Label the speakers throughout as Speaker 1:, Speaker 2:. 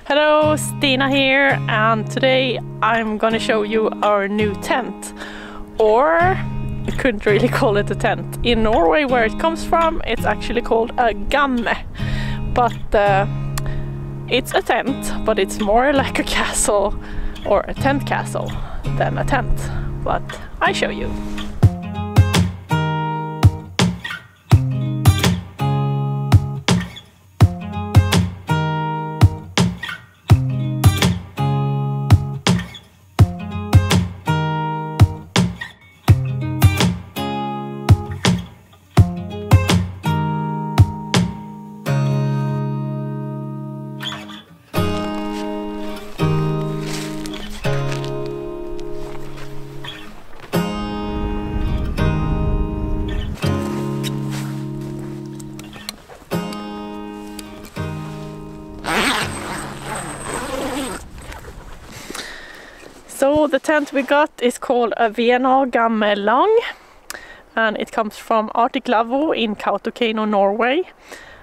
Speaker 1: Hello, Stina here, and today I'm gonna show you our new tent. Or you couldn't really call it a tent. In Norway, where it comes from, it's actually called a gamme. But it's a tent, but it's more like a castle or a tent castle than a tent. But I show you. So the tent we got is called a Venor Gamme Lang, and it comes from Arctic Lavvo in Kautokeino, Norway.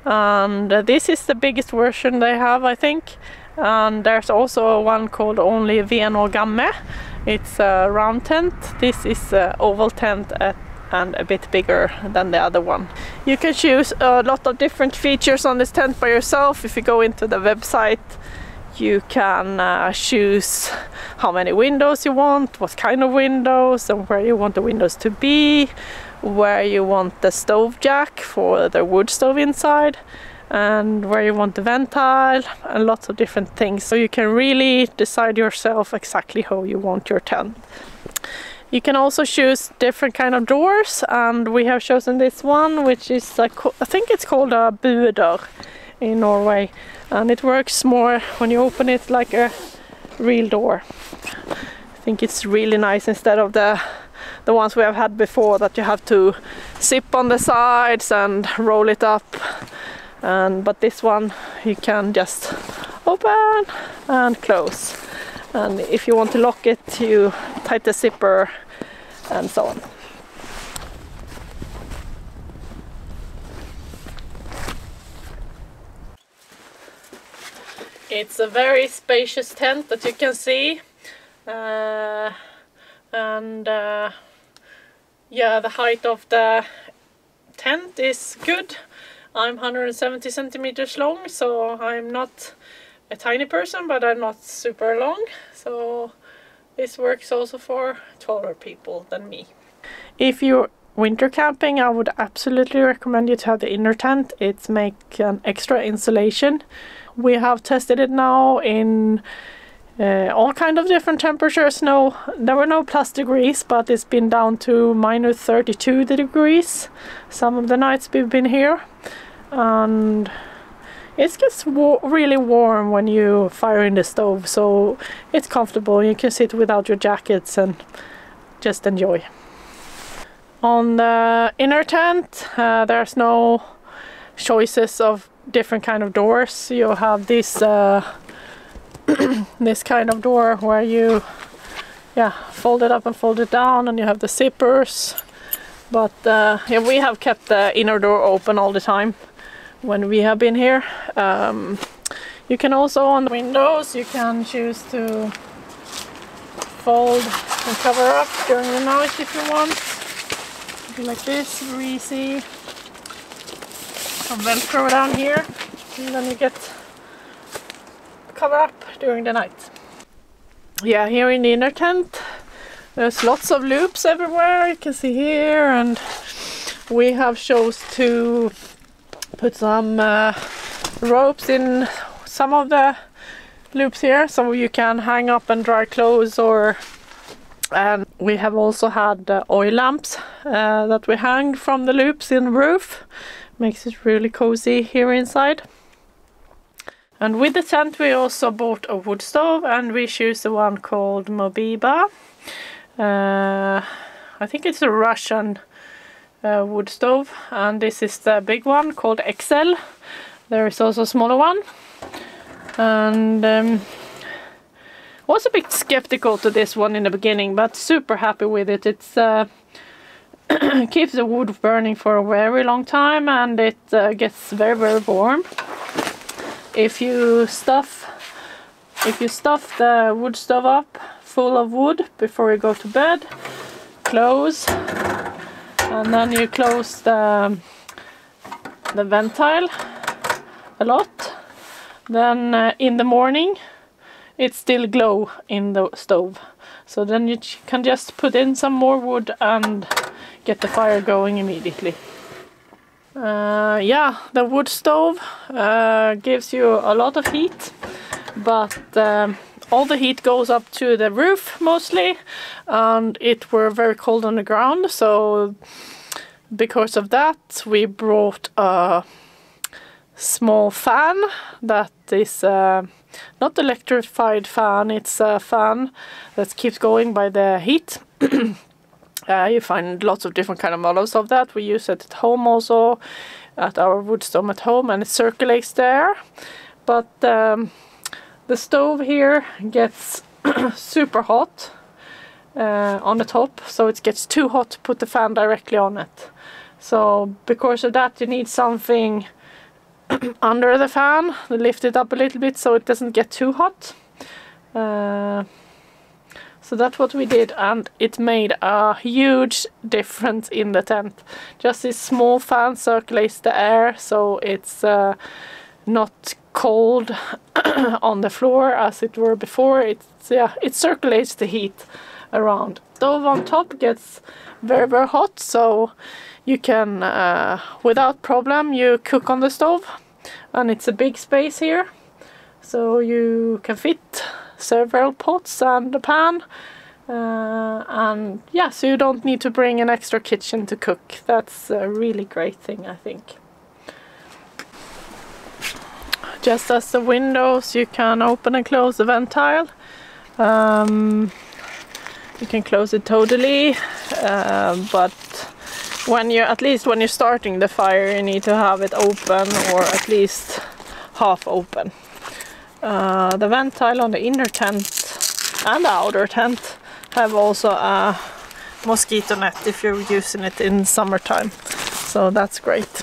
Speaker 1: And this is the biggest version they have, I think. And there's also one called only Venor Gamme. It's a round tent. This is an oval tent and a bit bigger than the other one. You can choose a lot of different features on this tent by yourself. If you go into the website, you can choose how many windows you want, what kind of windows, and where you want the windows to be, where you want the stove jack for the wood stove inside, and where you want the ventile, and lots of different things. So you can really decide yourself exactly how you want your tent. You can also choose different kind of doors, and we have chosen this one, which is I think it's called a buedør in Norway, and it works more when you open it like a real door. I think it's really nice instead of the ones we have had before that you have to zip on the sides and roll it up, but this one you can just open and close, and if you want to lock it you tighten the zipper and so on. It's a very spacious tent that you can see, yeah, the height of the tent is good. I'm 170 centimeters long, so I'm not a tiny person, but I'm not super long, so this works also for taller people than me. If you're winter camping, I would absolutely recommend you to have the inner tent. It's make an extra insulation. We have tested it now in all kind of different temperatures. No, there were no plus degrees, but it's been down to minus 32 degrees some of the nights we've been here, and it gets really warm when you fire in the stove, so it's comfortable. You can sit without your jackets and just enjoy. On the inner tent, there's no choices of different kind of doors. You have this this kind of door where you fold it up and fold it down, and you have the zippers, but yeah, we have kept the inner door open all the time when we have been here. You can also, on the windows, you can choose to fold and cover up during the night if you want. Like this, very easy. Some Velcro down here, and then you get cover up during the night. Yeah, here in the inner tent there's lots of loops everywhere, you can see here, and we have chose to put some ropes in some of the loops here, so you can hang up and dry clothes, and we have also had oil lamps that we hang from the loops in the roof. Makes it really cozy here inside. And with the tent we also bought a wood stove, and we choose the one called Mobiba. I think it's a Russian wood stove, and this is the big one called XL. There is also a smaller one, and was a bit skeptical to this one in the beginning, but super happy with it. It's keeps the wood burning for a very long time, and it gets very warm. If you stuff if you stuff the wood stove up full of wood before you go to bed, close, and then you close the ventile a lot, then in the morning it still glow in the stove. So then you can just put in some more wood and get the fire going immediately. Yeah, the wood stove gives you a lot of heat, but all the heat goes up to the roof mostly, and it were very cold on the ground, so because of that we brought a small fan that is not electrified fan, it's a fan that keeps going by the heat. You find lots of different kind of models of that. We use it at home also, at our wood stove at home, and it circulates there. But the stove here gets super hot on the top, so it gets too hot to put the fan directly on it. So because of that you need something under the fan to lift it up a little bit so it doesn't get too hot. So that's what we did, and it made a huge difference in the tent. Just this small fan circulates the air, so it's not cold on the floor as it were before. It circulates the heat around. Stove on top gets very, very hot, so you can without problem you cook on the stove, and it's a big space here, so you can fit several pots and a pan, and yeah, so you don't need to bring an extra kitchen to cook. That's a really great thing, I think. Just as the windows, you can open and close the ventile. You can close it totally, but when you're starting the fire, you need to have it open, or at least half open. The ventile on the inner tent and the outer tent have also a mosquito net if you're using it in summertime, so that's great.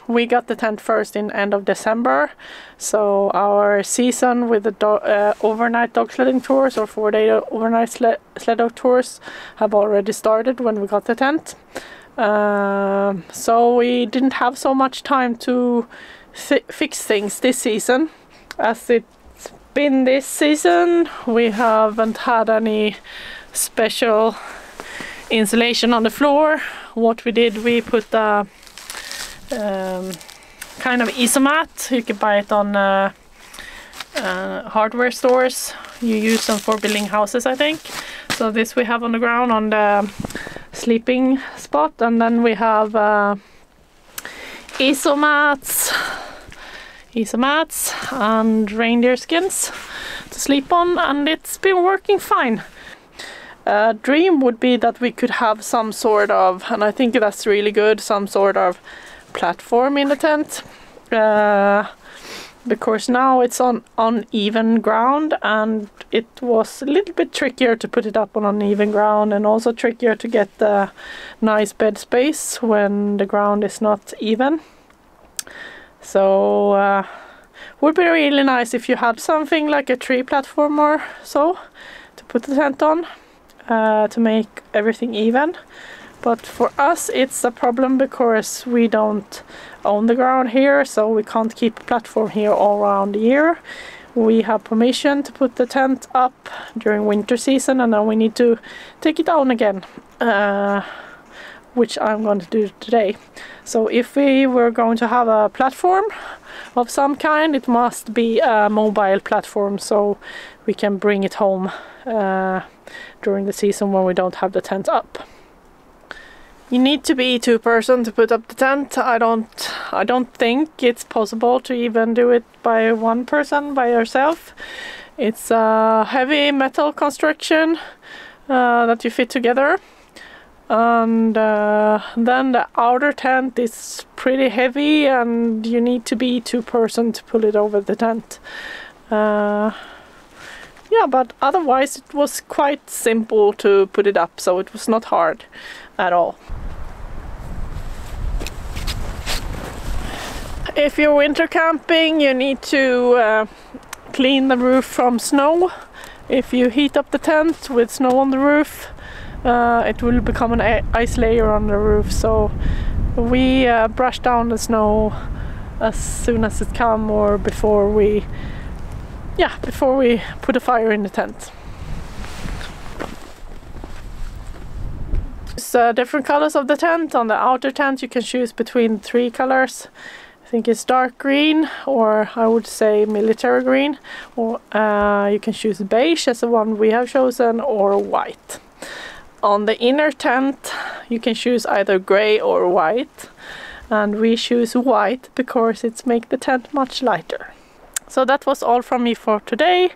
Speaker 1: We got the tent first in end of December, so our season with the overnight dog sledding tours or 4-day overnight sled dog tours have already started when we got the tent. So we didn't have so much time to fix things this season. As it's been this season, we haven't had any special insulation on the floor. What we did, we put a kind of isomat. You can buy it on hardware stores. You use them for building houses, I think. So this we have on the ground on the sleeping spot, and then we have isomats and reindeer skins to sleep on, and it's been working fine. Dream would be that we could have some sort of, and I think that's really good, some sort of platform in the tent, because now it's on uneven ground, and it was a little bit trickier to put it up on uneven ground, and also trickier to get the nice bed space when the ground is not even. So would be really nice if you had something like a tree platform or so to put the tent on, to make everything even. But for us it's a problem because we don't own the ground here, so we can't keep a platform here all around the year. We have permission to put the tent up during winter season, and then we need to take it down again, which I'm going to do today. So if we were going to have a platform of some kind, it must be a mobile platform, so we can bring it home during the season when we don't have the tent up. You need to be 2 person to put up the tent. I don't think it's possible to even do it by 1 person by yourself. It's a heavy metal construction that you fit together, and then the outer tent is pretty heavy, and you need to be 2 person to pull it over the tent. Yeah, but otherwise it was quite simple to put it up, so it was not hard at all. If you're winter camping, you need to clean the roof from snow. If you heat up the tent with snow on the roof, it will become an ice layer on the roof. So we brush down the snow as soon as it comes, or before we put a fire in the tent. Different colors of the tent. On the outer tent you can choose between 3 colors. I think it's dark green, or I would say military green, or you can choose beige as the one we have chosen, or white. On the inner tent you can choose either gray or white, and we choose white because it's make the tent much lighter. So that was all from me for today.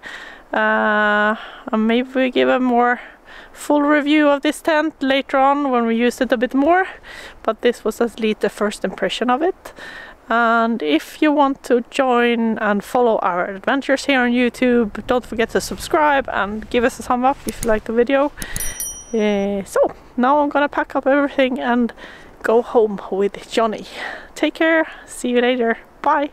Speaker 1: Maybe we give a more full review of this tent later on when we used it a bit more, but this was at least the first impression of it. And if you want to join and follow our adventures here on YouTube, don't forget to subscribe and give us a thumb up if you like the video. So now I'm gonna pack up everything and go home with Johnny. Take care, see you later, bye.